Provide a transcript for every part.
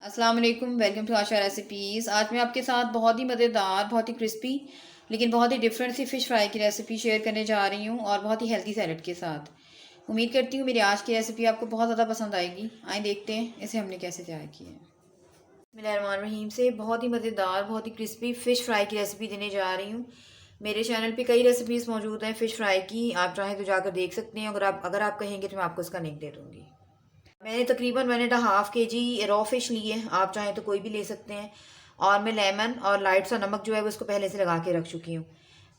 अस्सलाम वालेकुम, welcome to Asha recipes. आज मैं आपके साथ बहुत ही मज़ेदार, बहुत ही क्रिस्पी लेकिन बहुत ही डिफरेंट सी फ़िश फ्राई की रेसिपी शेयर करने जा रही हूँ और बहुत ही हेल्दी सैलड के साथ। उम्मीद करती हूँ मेरी आज की रेसिपी आपको बहुत ज़्यादा पसंद आएगी। आइए देखते हैं इसे हमने कैसे तैयार किया है। बिस्मिल्लाहिर्रहमानिर्रहीम से बहुत ही मज़ेदार, बहुत ही क्रिस्पी फ़िश फ्राई की रेसिपी देने जा रही हूँ। मेरे चैनल पे कई रेसिपीज़ मौजूद हैं फ़िश फ्राई की, आप चाहें तो जाकर देख सकते हैं। अगर आप कहेंगे तो मैं आपको उसका लिंक दे दूँगी। मैंने तकरीबन 1.5 केजी रॉ फिश ली है, आप चाहें तो कोई भी ले सकते हैं। और मैं लेमन और लाइट सा नमक जो है वो इसको पहले से लगा के रख चुकी हूँ।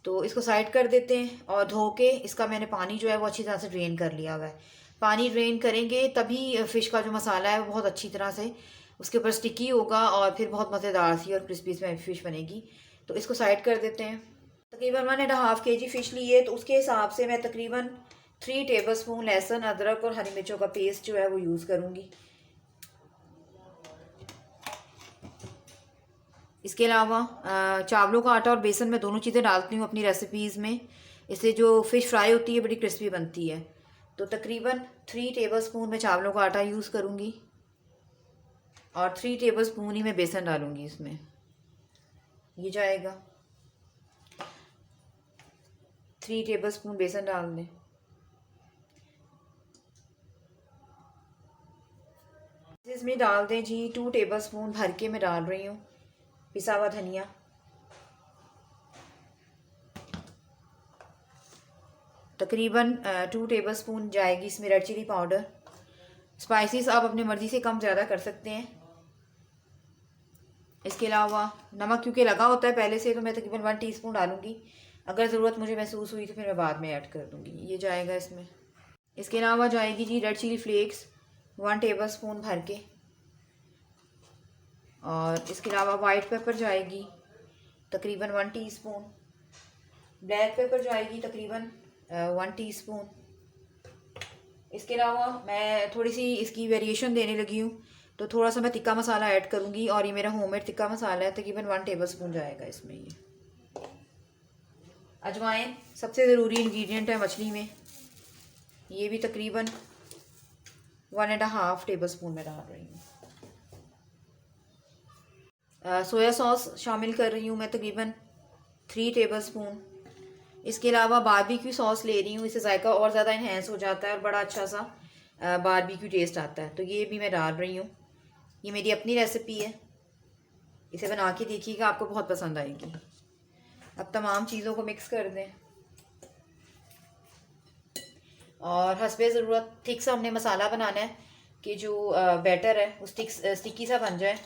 तो इसको साइड कर देते हैं और धो के इसका मैंने पानी जो है वो अच्छी तरह से ड्रेन कर लिया हुआ है। पानी ड्रेन करेंगे तभी फ़िश का जो मसाला है वो बहुत अच्छी तरह से उसके ऊपर स्टिकी होगा और फिर बहुत मज़ेदार सी और क्रिस्पी फ़िश बनेगी। तो इसको साइड कर देते हैं। तकरीबन 1.5 केजी फ़िश ली है, तो उसके हिसाब से मैं तकरीबन 3 टेबलस्पून लहसुन, अदरक और हरी मिर्चों का पेस्ट जो है वो यूज़ करूँगी। इसके अलावा चावलों का आटा और बेसन में दोनों चीज़ें डालती हूँ अपनी रेसिपीज़ में। इससे जो फ़िश फ्राई होती है बड़ी क्रिस्पी बनती है। तो तकरीबन 3 टेबलस्पून मैं चावलों का आटा यूज़ करूँगी और 3 टेबलस्पून ही मैं बेसन डालूँगी इसमें। ये जाएगा 3 टेबलस्पून बेसन डाल दें। इसमें डाल दें जी 2 टेबलस्पून भर के मैं डाल रही हूँ पिसा हुआ धनिया। तकरीबन 2 टेबलस्पून जाएगी इसमें रेड चिली पाउडर। स्पाइसेस आप अपनी मर्ज़ी से कम ज़्यादा कर सकते हैं। इसके अलावा नमक क्योंकि लगा होता है पहले से, तो मैं तकरीबन 1 टीस्पून डालूँगी। अगर ज़रूरत मुझे महसूस हुई तो फिर मैं बाद में ऐड कर दूँगी। ये जाएगा इसमें। इसके अलावा जाएगी जी रेड चिली फ्लेक्स 1 टेबलस्पून भर के। और इसके अलावा वाइट पेपर जाएगी तकरीबन 1 टीस्पून। ब्लैक पेपर जाएगी तकरीबन 1 टीस्पून। इसके अलावा मैं थोड़ी सी इसकी वेरिएशन देने लगी हूँ, तो थोड़ा सा मैं तिक्का मसाला ऐड करूँगी और ये मेरा होममेड तिक्का मसाला है, तकरीबन 1 टेबलस्पून जाएगा इसमें। ये अजवाइन सबसे ज़रूरी इंग्रेडिएंट है मछली में, ये भी तकरीबन 1.5 टेबलस्पून में डाल रही हूँ। सोया सॉस शामिल कर रही हूँ मैं तकरीबन 3 टेबलस्पून। इसके अलावा बारबेक्यू सॉस ले रही हूँ, इससे जायका और ज़्यादा इन्हेंस हो जाता है और बड़ा अच्छा सा बारबेक्यू टेस्ट आता है। तो ये भी मैं डाल रही हूँ। ये मेरी अपनी रेसिपी है, इसे बना के देखिएगा, आपको बहुत पसंद आएगी। अब तमाम चीज़ों को मिक्स कर दें और हस्बे ज़रूरत थिक सा हमने मसाला बनाना है कि जो बैटर है वो स्टिकी सा बन जाए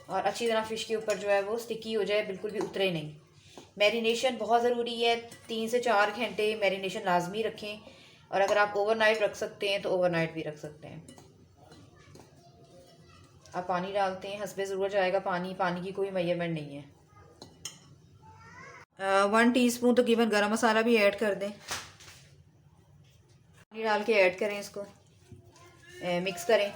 और अच्छी तरह फ़िश के ऊपर जो है वो स्टिकी हो जाए, बिल्कुल भी उतरे नहीं। मैरिनेशन बहुत ज़रूरी है, 3 से 4 घंटे मैरिनेशन लाजमी रखें और अगर आप ओवरनाइट रख सकते हैं तो ओवरनाइट भी रख सकते हैं। आप पानी डालते हैं, हस्बे ज़रूरत जाएगा पानी, पानी की कोई मेजरमेंट नहीं है। 1 टीस्पून तकरीबन गरम मसाला भी ऐड कर दें। पानी डाल के ऐड करें, इसको मिक्स करें।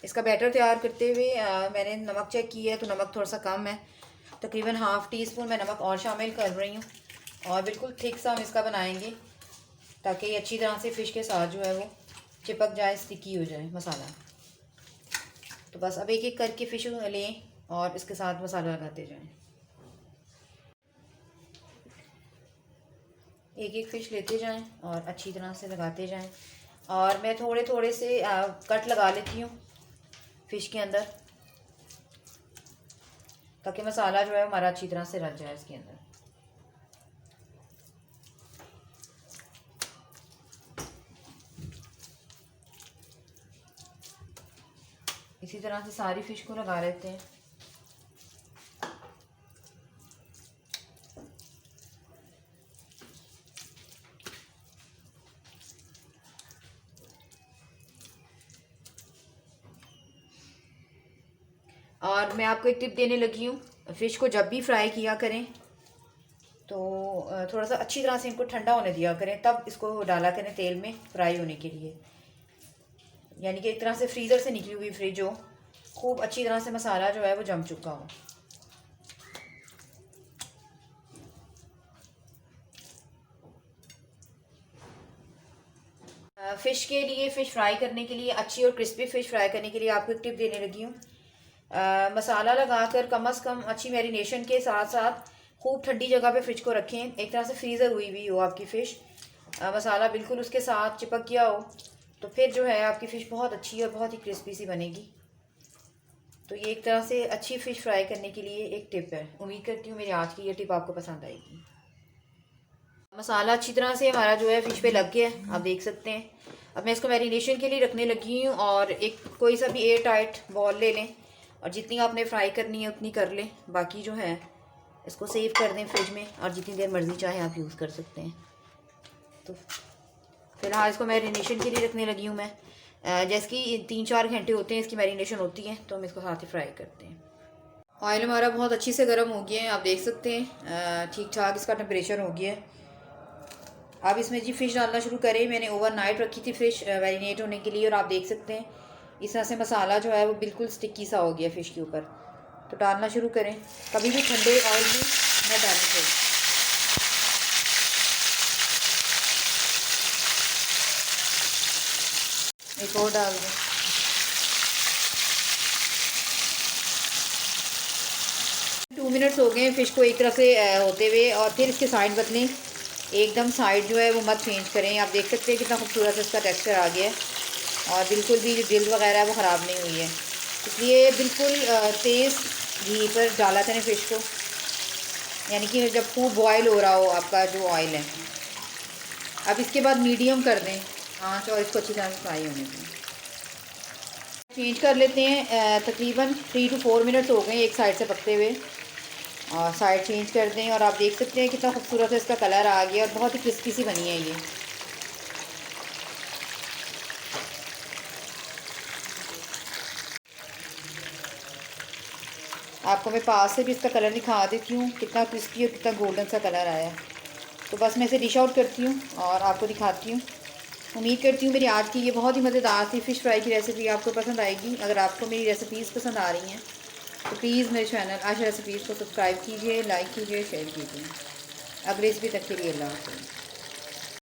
इसका बैटर तैयार करते हुए मैंने नमक चेक किया है तो नमक थोड़ा सा कम है, तकरीबन हाफ़ टी स्पून मैं नमक और शामिल कर रही हूँ। और बिल्कुल थिक सा हम इसका बनाएंगे ताकि अच्छी तरह से फ़िश के साथ जो है वो चिपक जाए, स्टिकी हो जाए मसाला। तो बस अब एक एक करके फ़िश लें और इसके साथ मसाला लगाते जाएं। एक एक फ़िश लेते जाएं और अच्छी तरह से लगाते जाएं। और मैं थोड़े थोड़े से कट लगा लेती हूँ फ़िश के अंदर ताकि मसाला जो है हमारा अच्छी तरह से रच जाए इसके अंदर। इसी तरह से सारी फ़िश को लगा लेते हैं। और मैं आपको एक टिप देने लगी हूँ, फ़िश को जब भी फ्राई किया करें तो थोड़ा सा अच्छी तरह से इनको ठंडा होने दिया करें, तब इसको डाला करें तेल में फ्राई होने के लिए। यानी कि एक तरह से फ्रीज़र से निकली हुई फ्रिज हो, खूब अच्छी तरह से मसाला जो है वो जम चुका हो। फ़िश के लिए, फ़िश फ्राई करने के लिए, अच्छी और क्रिस्पी फ़िश फ्राई करने के लिए आपको एक टिप देने लगी हूँ। मसाला लगाकर कम से कम अच्छी मैरिनेशन के साथ साथ खूब ठंडी जगह पे फ़िश को रखें, एक तरह से फ्रीज़र हुई हुई हो आपकी फ़िश, मसाला बिल्कुल उसके साथ चिपक गया हो, तो फिर जो है आपकी फ़िश बहुत अच्छी और बहुत ही क्रिस्पी सी बनेगी। तो ये एक तरह से अच्छी फ़िश फ्राई करने के लिए एक टिप है। उम्मीद करती हूँ मेरी आज की ये टिप आपको पसंद आएगी। मसाला अच्छी तरह से हमारा जो है फ़िश पे लग गया है, आप देख सकते हैं। अब मैं इसको मैरिनेशन के लिए रखने लगी हूँ, और एक कोई सा भी एयर टाइट बॉल ले लें और जितनी आपने फ्राई करनी है उतनी कर लें। बाकी जो है इसको सेव कर दें फ्रिज में, और जितनी देर मर्ज़ी चाहे आप यूज़ कर सकते हैं। तो फिलहाल इसको मैरिनेशन के लिए रखने लगी हूँ मैं। जैसे कि 3-4 घंटे होते हैं इसकी मैरिनेशन होती है, तो हम इसको साथ ही फ्राई करते हैं। ऑयल हमारा बहुत अच्छी से गर्म हो गया है, आप देख सकते हैं ठीक ठाक इसका टेम्परेचर हो गया है। अब इसमें जी फ़िश डालना शुरू करें। मैंने ओवरनाइट रखी थी फ़िश मैरिनेट होने के लिए, और आप देख सकते हैं इस तरह से मसाला जो है वो बिल्कुल स्टिकी सा हो गया फ़िश के ऊपर। तो डालना शुरू करें, कभी भी ठंडे ऑयल में न डालना चाहिए। एक और डाल दें। टू मिनट्स हो गए फ़िश को एक तरफ से होते हुए, और फिर इसके साइड बदलें। एकदम साइड जो है वो मत चेंज करें। आप देख सकते हैं कितना खूबसूरत इसका टेक्सचर आ गया है, और बिल्कुल भी जो दिल वगैरह है वो ख़राब नहीं हुई है। इसलिए बिल्कुल तेज़ घी पर डाला करें फ़िश को, यानी कि जब खूब बॉयल हो रहा हो आपका जो ऑयल है। अब इसके बाद मीडियम कर दें आँच, और इसको अच्छी तरह से फ्राई होने दें। चेंज कर लेते हैं। तकरीबन 3 to 4 मिनट्स हो गए एक साइड से पकते हुए, और साइड चेंज कर दें, और आप देख सकते हैं कितना खूबसूरत है इसका कलर आ गया, और बहुत ही क्रिस्पी सी बनी है ये। आपको मैं पास से भी इसका कलर दिखा देती हूँ, कितना क्रिस्पी और कितना गोल्डन सा कलर आया। तो बस मैं इसे डिश आउट करती हूँ और आपको दिखाती हूँ। उम्मीद करती हूँ मेरी आज की ये बहुत ही मज़ेदार सी फ़िश फ्राई की रेसिपी आपको पसंद आएगी। अगर आपको मेरी रेसिपीज़ पसंद आ रही हैं तो प्लीज़ मेरे चैनल आशा रेसिपीज़ को सब्सक्राइब कीजिए, लाइक कीजिए, शेयर कीजिए। अगली रेसिपी तक के लिए अल्लाह हाफ़िज़।